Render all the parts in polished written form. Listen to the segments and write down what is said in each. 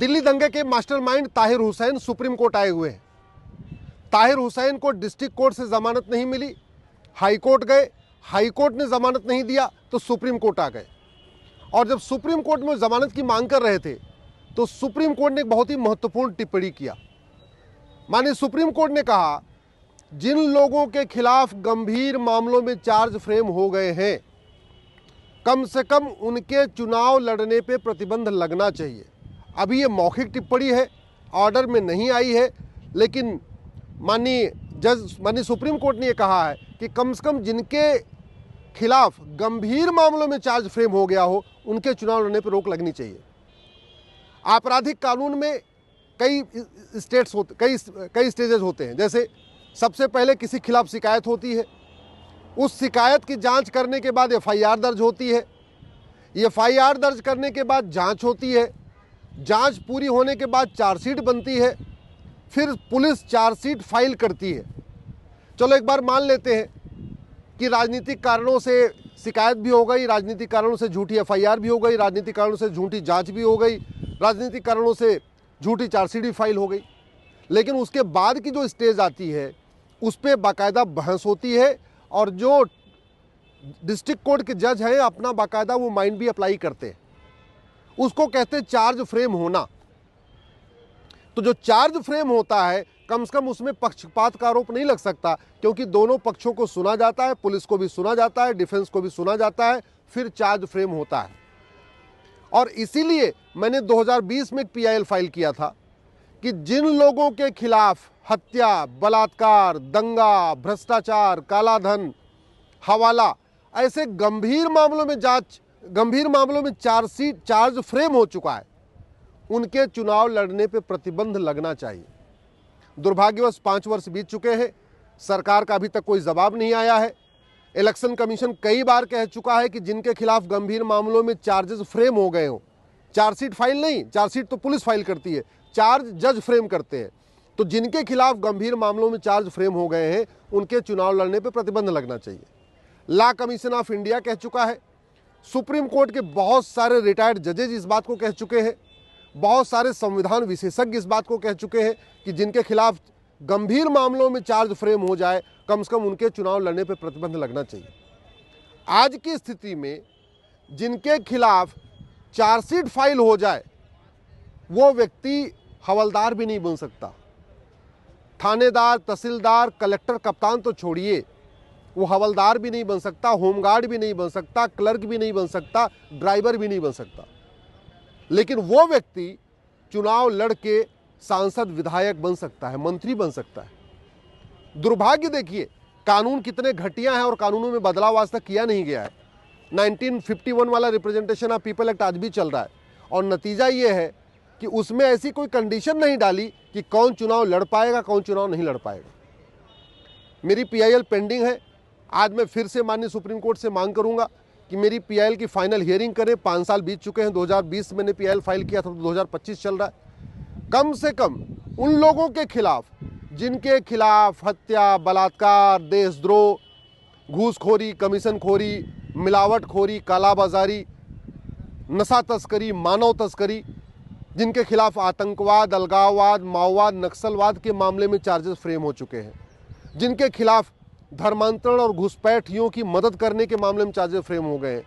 दिल्ली दंगे के mastermind Tahir Hussain supreme court आए हुए हैं। ताहिर हुसैन को डिस्ट्रिक्ट कोर्ट से जमानत नहीं मिली, हाई कोर्ट गए, हाई कोर्ट ने जमानत नहीं दिया तो सुप्रीम कोर्ट आ गए। और जब सुप्रीम कोर्ट में जमानत की मांग कर रहे थे तो सुप्रीम कोर्ट ने एक बहुत ही महत्वपूर्ण टिप्पणी किया। माननीय सुप्रीम कोर्ट ने कहा, जिन लोगों के खिलाफ गंभीर मामलों में चार्ज फ्रेम हो गए हैं, कम से कम उनके चुनाव लड़ने पे प्रतिबंध लगना चाहिए। अभी ये मौखिक टिप्पणी है, ऑर्डर में नहीं आई है, लेकिन माननीय सुप्रीम कोर्ट ने ये कहा है कि कम से कम जिनके खिलाफ गंभीर मामलों में चार्ज फ्रेम हो गया हो, उनके चुनाव लड़ने पर रोक लगनी चाहिए। आपराधिक कानून में कई स्टेजेस होते हैं। जैसे सबसे पहले किसी खिलाफ शिकायत होती है, उस शिकायत की जांच करने के बाद एफआईआर दर्ज होती है, एफआईआर दर्ज करने के बाद जांच होती है, जांच पूरी होने के बाद चार्जशीट बनती है, फिर पुलिस चार्जशीट फाइल करती है। चलो एक बार मान लेते हैं कि राजनीतिक कारणों से शिकायत भी हो गई, राजनीतिक कारणों से झूठी एफआईआर भी हो गई, राजनीतिक कारणों से झूठी जांच भी हो गई, राजनीतिक कारणों से झूठी चार्जशीट भी फाइल हो गई। लेकिन उसके बाद की जो स्टेज आती है उस पर बाकायदा बहस होती है और जो डिस्ट्रिक्ट कोर्ट के जज हैं अपना बाकायदा वो माइंड भी अप्लाई करते हैं। उसको कहते हैं चार्ज फ्रेम होना। तो जो चार्ज फ्रेम होता है, कम से कम उसमें पक्षपात का आरोप नहीं लग सकता, क्योंकि दोनों पक्षों को सुना जाता है, पुलिस को भी सुना जाता है, डिफेंस को भी सुना जाता है, फिर चार्ज फ्रेम होता है। और इसीलिए मैंने 2020 में एक पीआईएल फाइल किया था कि जिन लोगों के खिलाफ हत्या, बलात्कार, दंगा, भ्रष्टाचार, कालाधन, हवाला, ऐसे गंभीर मामलों में चार्ज फ्रेम हो चुका है, उनके चुनाव लड़ने पे प्रतिबंध लगना चाहिए। दुर्भाग्यवश 5 वर्ष बीत चुके हैं, सरकार का अभी तक कोई जवाब नहीं आया है। इलेक्शन कमीशन कई बार कह चुका है कि जिनके खिलाफ गंभीर मामलों में चार्जेस फ्रेम हो गए हों, चार्जशीट फाइल नहीं, चार्जशीट तो पुलिस फाइल करती है, चार्ज जज फ्रेम करते हैं, तो जिनके खिलाफ गंभीर मामलों में चार्ज फ्रेम हो गए हैं उनके चुनाव लड़ने पर प्रतिबंध लगना चाहिए। लॉ कमीशन ऑफ इंडिया कह चुका है, सुप्रीम कोर्ट के बहुत सारे रिटायर्ड जजेज इस बात को कह चुके हैं, बहुत सारे संविधान विशेषज्ञ इस बात को कह चुके हैं कि जिनके खिलाफ गंभीर मामलों में चार्ज फ्रेम हो जाए, कम से कम उनके चुनाव लड़ने पर प्रतिबंध लगना चाहिए। आज की स्थिति में जिनके खिलाफ चार्जशीट फाइल हो जाए वो व्यक्ति हवलदार भी नहीं बन सकता, थानेदार, तहसीलदार, कलेक्टर, कप्तान तो छोड़िए, वो हवलदार भी नहीं बन सकता, होमगार्ड भी नहीं बन सकता, क्लर्क भी नहीं बन सकता, ड्राइवर भी नहीं बन सकता। लेकिन वो व्यक्ति चुनाव लड़ के सांसद, विधायक बन सकता है, मंत्री बन सकता है। दुर्भाग्य देखिए, कानून कितने घटिया हैं और कानूनों में बदलाव आज तक किया नहीं गया है। 1951 वाला रिप्रेजेंटेशन ऑफ पीपल एक्ट आज भी चल रहा है और नतीजा ये है कि उसमें ऐसी कोई कंडीशन नहीं डाली कि कौन चुनाव लड़ पाएगा, कौन चुनाव नहीं लड़ पाएगा। मेरी पीआईएल पेंडिंग है। आज मैं फिर से माननीय सुप्रीम कोर्ट से मांग करूंगा कि मेरी पीआईएल की फाइनल हियरिंग करें। 5 साल बीत चुके हैं, 2020 मैंने पीआईएल फाइल किया था तो 2025 चल रहा है। कम से कम उन लोगों के खिलाफ जिनके खिलाफ हत्या, बलात्कार, देशद्रोह, घूसखोरी, कमीशनखोरी, मिलावटखोरी, कालाबाजारी, नशा तस्करी, मानव तस्करी, जिनके खिलाफ आतंकवाद, अलगाववाद, माओवाद, नक्सलवाद के मामले में चार्जेस फ्रेम हो चुके हैं, जिनके खिलाफ धर्मांतरण और घुसपैठियों की मदद करने के मामले में चार्जेस फ्रेम हो गए हैं,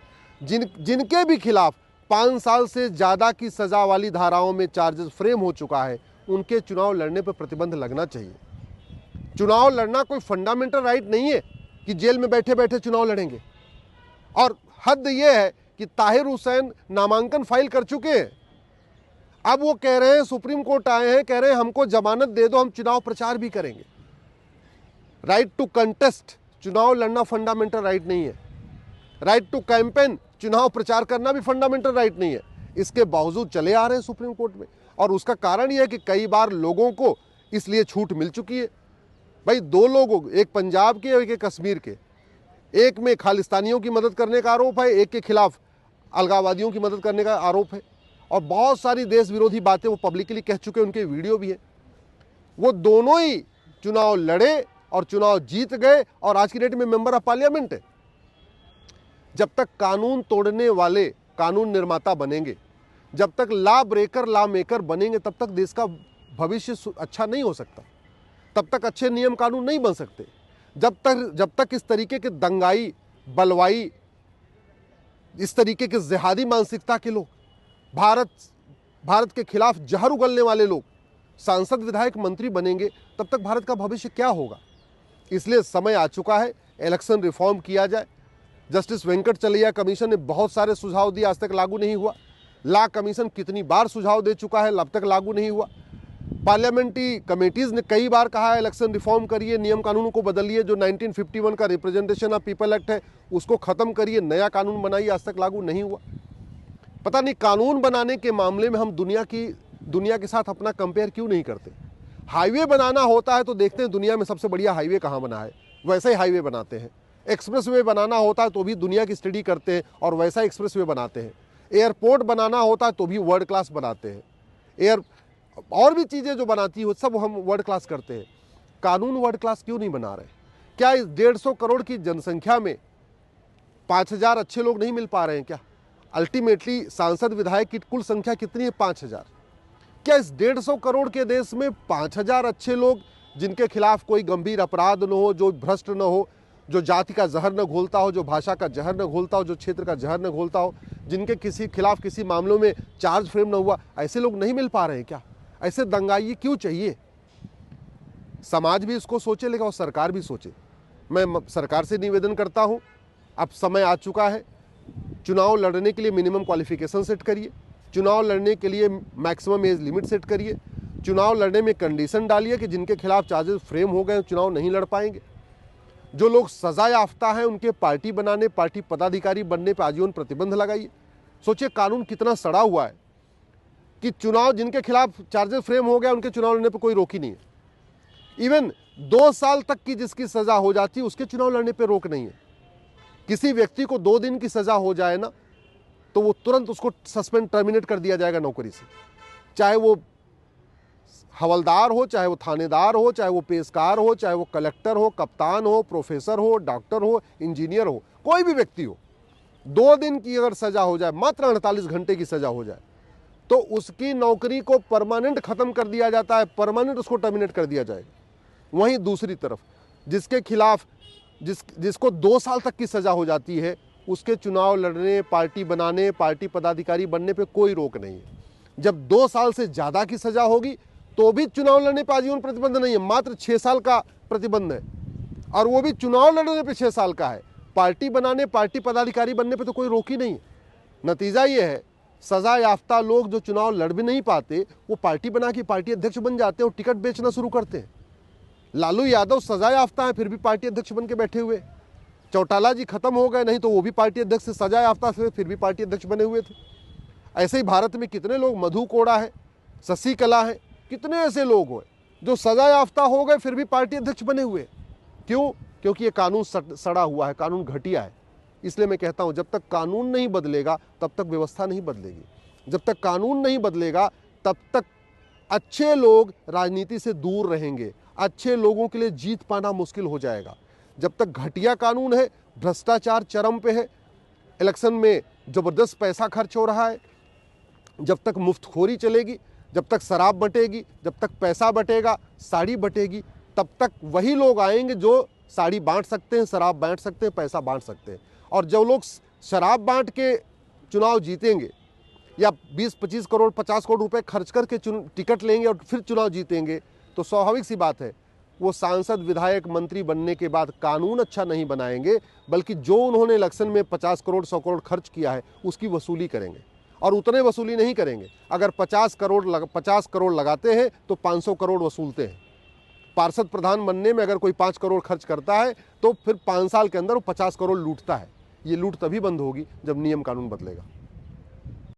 जिनके भी खिलाफ 5 साल से ज़्यादा की सज़ा वाली धाराओं में चार्जेस फ्रेम हो चुका है, उनके चुनाव लड़ने पर प्रतिबंध लगना चाहिए। चुनाव लड़ना कोई फंडामेंटल राइट नहीं है कि जेल में बैठे बैठे चुनाव लड़ेंगे। और हद ये है कि ताहिर हुसैन नामांकन फाइल कर चुके हैं, अब वो कह रहे हैं, सुप्रीम कोर्ट आए हैं, कह रहे हैं हमको जमानत दे दो, हम चुनाव प्रचार भी करेंगे। राइट टू कंटेस्ट, चुनाव लड़ना फंडामेंटल राइट नहीं है। राइट टू कैंपेन, चुनाव प्रचार करना भी फंडामेंटल राइट नहीं है। इसके बावजूद चले आ रहे हैं सुप्रीम कोर्ट में, और उसका कारण यह है कि कई बार लोगों को इसलिए छूट मिल चुकी है। भाई 2 लोगों, एक पंजाब के और एक कश्मीर के, एक में खालिस्तानियों की मदद करने का आरोप है, एक के खिलाफ अलगाववादियों की मदद करने का आरोप है, और बहुत सारी देश विरोधी बातें वो पब्लिकली कह चुके हैं, उनके वीडियो भी है। वो दोनों ही चुनाव लड़े और चुनाव जीत गए और आज की डेट में मेंबर ऑफ पार्लियामेंट है। जब तक कानून तोड़ने वाले कानून निर्माता बनेंगे, जब तक लॉ ब्रेकर लॉ मेकर बनेंगे तब तक देश का भविष्य अच्छा नहीं हो सकता, तब तक अच्छे नियम कानून नहीं बन सकते। जब तक इस तरीके के दंगाई, बलवाई, इस तरीके के जिहादी मानसिकता के लोग, भारत के खिलाफ जहर उगलने वाले लोग सांसद, विधायक, मंत्री बनेंगे, तब तक भारत का भविष्य क्या होगा। इसलिए समय आ चुका है, इलेक्शन रिफॉर्म किया जाए। जस्टिस वेंकट चलैया कमीशन ने बहुत सारे सुझाव दिए, आज तक लागू नहीं हुआ। लॉ कमीशन कितनी बार सुझाव दे चुका है, अब तक लागू नहीं हुआ। पार्लियामेंट्री कमेटीज ने कई बार कहा है इलेक्शन रिफॉर्म करिए, नियम कानूनों को बदलिए, जो 1951 का रिप्रेजेंटेशन ऑफ पीपल एक्ट है उसको खत्म करिए, नया कानून बनाइए, आज तक लागू नहीं हुआ। पता नहीं कानून बनाने के मामले में हम दुनिया के साथ अपना कंपेयर क्यों नहीं करते। हाईवे बनाना होता है तो देखते हैं दुनिया में सबसे बढ़िया हाईवे कहाँ बना है, वैसा ही हाईवे बनाते हैं। एक्सप्रेस वे बनाना होता है तो भी दुनिया की स्टडी करते हैं और वैसा एक्सप्रेस वे बनाते हैं। एयरपोर्ट बनाना होता है तो भी वर्ल्ड क्लास बनाते हैं। और भी चीज़ें जो बनाती हो सब हम वर्ल्ड क्लास करते हैं। कानून वर्ल्ड क्लास क्यों नहीं बना रहे? क्या इस 150 करोड़ की जनसंख्या में 5000 अच्छे लोग नहीं मिल पा रहे हैं क्या? अल्टीमेटली सांसद विधायक की कुल संख्या कितनी है? 5000। क्या इस 150 करोड़ के देश में 5000 अच्छे लोग, जिनके खिलाफ कोई गंभीर अपराध न हो, जो भ्रष्ट न हो, जो जाति का जहर न घोलता हो, जो भाषा का जहर न घोलता हो, जो क्षेत्र का जहर न घोलता हो, जिनके किसी खिलाफ किसी मामलों में चार्ज फ्रेम न हुआ, ऐसे लोग नहीं मिल पा रहे हैं क्या? ऐसे दंगाई क्यों चाहिए? समाज भी इसको सोचे, लेकिन और सरकार भी सोचे। मैं सरकार से निवेदन करता हूं, अब समय आ चुका है, चुनाव लड़ने के लिए मिनिमम क्वालिफिकेशन सेट करिए, चुनाव लड़ने के लिए मैक्सिमम एज लिमिट सेट करिए, चुनाव लड़ने में कंडीशन डालिए कि जिनके खिलाफ चार्जेस फ्रेम हो गए चुनाव नहीं लड़ पाएंगे। जो लोग सजा याफ्ता हैं उनके पार्टी बनाने, पार्टी पदाधिकारी बनने पर आजीवन प्रतिबंध लगाइए। सोचिए कानून कितना सड़ा हुआ है कि चुनाव, जिनके खिलाफ चार्जेस फ्रेम हो गया उनके चुनाव लड़ने पर कोई रोक ही नहीं है। इवन 2 साल तक की जिसकी सजा हो जाती है उसके चुनाव लड़ने पर रोक नहीं है। किसी व्यक्ति को 2 दिन की सजा हो जाए ना तो वो तुरंत उसको सस्पेंड, टर्मिनेट कर दिया जाएगा नौकरी से, चाहे वो हवलदार हो, चाहे वो थानेदार हो, चाहे वो पेशकार हो, चाहे वो कलेक्टर हो, कप्तान हो, प्रोफेसर हो, डॉक्टर हो, इंजीनियर हो, कोई भी व्यक्ति हो। 2 दिन की अगर सजा हो जाए, मात्र 48 घंटे की सजा हो जाए, तो उसकी नौकरी को परमानेंट खत्म कर दिया जाता है, परमानेंट उसको टर्मिनेट कर दिया जाएगा। वहीं दूसरी तरफ जिसके खिलाफ जिसको 2 साल तक की सजा हो जाती है उसके चुनाव लड़ने, पार्टी बनाने, पार्टी पदाधिकारी बनने पे कोई रोक नहीं है। जब 2 साल से ज़्यादा की सजा होगी तो भी चुनाव लड़ने पर आजीवन प्रतिबंध नहीं है, मात्र 6 साल का प्रतिबंध है, और वो भी चुनाव लड़ने पे 6 साल का है। पार्टी बनाने, पार्टी पदाधिकारी बनने पे तो कोई रोक ही नहीं है। नतीजा ये है, सजा याफ्ता लोग जो चुनाव लड़ भी नहीं पाते वो पार्टी बना के पार्टी अध्यक्ष बन जाते हैं और टिकट बेचना शुरू करते हैं। लालू यादव सजा याफ्ता है फिर भी पार्टी अध्यक्ष बन के बैठे हुए। चौटाला जी खत्म हो गए, नहीं तो वो भी पार्टी अध्यक्ष से सजा याफ्ता थे, फिर भी पार्टी अध्यक्ष बने हुए थे। ऐसे ही भारत में कितने लोग, मधु कोड़ा है, शशि कला है, कितने ऐसे लोग हुए जो सजा याफ्ता हो गए फिर भी पार्टी अध्यक्ष बने हुए। क्यों? क्योंकि ये कानून सड़ा हुआ है, कानून घटिया है। इसलिए मैं कहता हूं जब तक कानून नहीं बदलेगा तब तक व्यवस्था नहीं बदलेगी। जब तक कानून नहीं बदलेगा तब तक अच्छे लोग राजनीति से दूर रहेंगे, अच्छे लोगों के लिए जीत पाना मुश्किल हो जाएगा। जब तक घटिया कानून है, भ्रष्टाचार चरम पे है, इलेक्शन में जबरदस्त पैसा खर्च हो रहा है, जब तक मुफ्तखोरी चलेगी, जब तक शराब बटेगी, जब तक पैसा बटेगा, साड़ी बटेगी, तब तक वही लोग आएंगे जो साड़ी बांट सकते हैं, शराब बांट सकते हैं, पैसा बांट सकते हैं। और जो लोग शराब बांट के चुनाव जीतेंगे या 20-25 करोड़ 50 करोड़ रुपए खर्च करके टिकट लेंगे और फिर चुनाव जीतेंगे, तो स्वाभाविक सी बात है वो सांसद, विधायक, मंत्री बनने के बाद कानून अच्छा नहीं बनाएंगे, बल्कि जो उन्होंने इलेक्शन में 50 करोड़ 100 करोड़ खर्च किया है उसकी वसूली करेंगे। और उतने वसूली नहीं करेंगे, अगर 50 करोड़ लगाते हैं तो 500 करोड़ वसूलते हैं। पार्षद प्रधान बनने में अगर कोई 5 करोड़ खर्च करता है तो फिर 5 साल के अंदर वो 50 करोड़ लूटता है। ये लूट तभी बंद होगी जब नियम कानून बदलेगा।